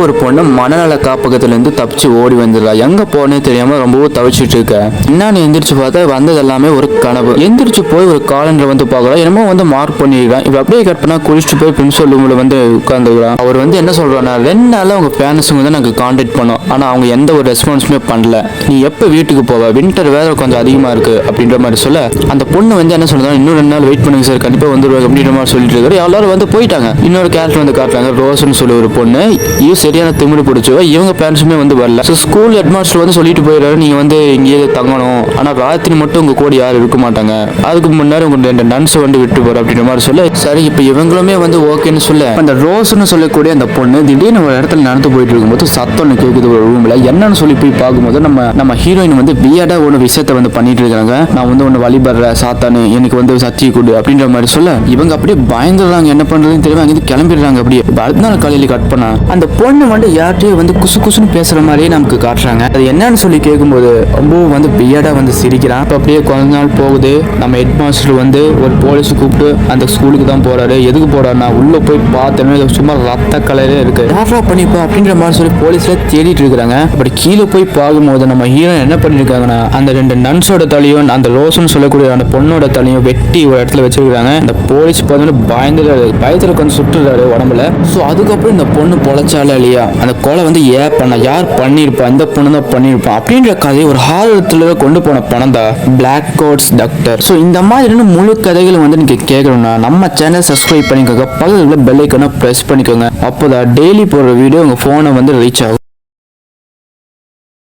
ஒரு பொண்ணு மனநல காப்பகத்திலேருந்து தப்பிச்சு ஓடி வந்துடுறா. எங்க போனே தெரியாம ரொம்பவும் தவிச்சிட்டு இருக்க. என்னன்னு எந்திரிச்சு பார்த்தா வந்தது எல்லாமே ஒரு கனவு. எந்திரிச்சு போய் ஒரு காலண்டர் வந்து பார்க்கலாம். என்னமோ வந்து மார்க் பண்ணிருக்கான். இப்ப அப்படியே கட் பண்ணா குளிச்சுட்டு போய் பிரின்சிபல் ரூம்ல வந்து உட்காந்துக்கிறான். அவர் வந்து என்ன சொல்றான்னா, 2 நாள் உங்க பேரண்ட்ஸுங்க வந்து நாங்கள் கான்டாக்ட் பண்ணோம், ஆனா அவங்க எந்த ஒரு ரெஸ்பான்ஸுமே பண்ணல. நீ எப்ப வீட்டுக்கு போவ, வின்டர் வேற கொஞ்சம் அதிகமா இருக்கு அப்படின்ற மாதிரி சொல்ல, அந்த பொண்ணு வந்து என்ன சொல்றா, இன்னும் 2 நாள் வெயிட் பண்ணுங்க சார், கண்டிப்பா வந்துருவாங்க அப்படின்ற மாதிரி சொல்லிட்டு இருக்காரு. எல்லாரும் வந்து போயிட்டாங்க. இன்னொரு கேரக்டர் வந்து காட்டுறாங்க, ரோஸ்னு சொல்லி ஒரு பொண்ணு. இது சரியான திமிரு பிடிச்சவ. இவங்க பேரண்ட்ஸுமே வந்து வரல. ஸ்கூல் ஹெட்மாஸ்டர் வந்து சொல்லிட்டு போயிடுறாரு, நீங்க வந்து இங்கேயே தங்கணும், ஆனா ராத்திரி மட்டும் உங்க கூட யாரும் இருக்க மாட்டாங்க, அதுக்கு முன்னாடி உங்க 2 நன்ஸை வந்து விட்டு போற அப்படின்ற மாதிரி சொல்ல, சரி இப்ப இவங்களுமே வந்து ஓகேன்னு சொல்ல, அந்த ரோஸ்னு சொல்லக்கூடிய அந்த பொண்ணு திடீர்னு ஒரு இடத்துல நடந்து போயிட்டு இருக்கும்போது சத்தம் கேட்குது ஒரு ரூம்ல. என்னன்னு சொல்லி போய் பார்க்கும்போது நம்ம ஹீரோயின் வந்து வியர்டா ஒரு விஷயத்த வந்து பண்ணிட்டு இருக்காங்க. நான் வந்து ஒன்னு வழிபடுற சாத்தானு, எனக்கு வந்து சத்திய கொடு அப்படின்ற மாதிரி சொல்ல, இவங்க அப்படியே பயந்துடுறாங்க. என்ன பண்றதுன்னு தெரியாம அங்கிருந்து கிளம்பிடுறாங்க. அப்படியே அடுத்த நாள் காலையில கட் பண்ணா அந்த பொண்ணு வந்து யார்கிட்டயும் வந்து குசு குசுன்னு பேசுற மாதிரியே நமக்கு காட்டுறாங்க. அது என்னன்னு சொல்லி கேட்கும்போது ரொம்ப வந்து வியர்டா வந்து சிரிக்கிறான். அப்படியே கொஞ்ச நாள் போகுது. நம்ம ஹெட் மாஸ்டர் வந்து ஒரு போலீஸ் கூப்பிட்டு அந்த ஸ்கூலுக்கு தான் போறாரு. எதுக்கு போறாருன்னா, உள்ள போய் பார்த்தேன்னு சும்மா ரத்த கலரே இருக்கு, டிராஃபா பண்ணிப்பா அப்படின்ற மாதிரி சொல்லி போலீஸ்ல தேடிட்டு இருக்காங்க. அப்படி கீழே போய் பார்க்கும்போது நம்ம ஹீரோ என்ன பண்ணிருக்காங்கன்னா, அந்த 2 நன்ஸோட தலையும் அந்த ரோஸ்னு சொல்லக்கூடிய அந்த பொண்ணோட தலையும் வெட்டி ஒரு இடத்துல வச்சிருக்காங்க. அந்த போலீஸ் பார்த்தோன்னு பயத்துல கொஞ்சம் சுட்டுறாரு உடம்புல. ஸோ அதுக்கப்புறம் இந்த பொண்ணு பொழைச்சால இல்லையா, அந்த கொலை வந்து யார் பண்ணியிருப்பா, இந்த பொண்ணு தான் பண்ணியிருப்பா அப்படின்ற கதையை ஒரு ஹாரத்துல கொண்டு போன படம் தான் பிளாக் கோட்ஸ் டாக்டர். ஸோ இந்த மாதிரியான முழு கதைகளும் வந்து நீங்க கேட்கணும்னா நம்ம சேனல் சப்ஸ்கிரைப் பண்ணிக்கோங்க, பக்கத்துல பெல் ஐக்கானை பிரஸ் பண்ணிக்கோங்க. அப்போதான் டெய்லி போடுற வீடியோ உங்க போனை வந்து ரீச் ஆகும்.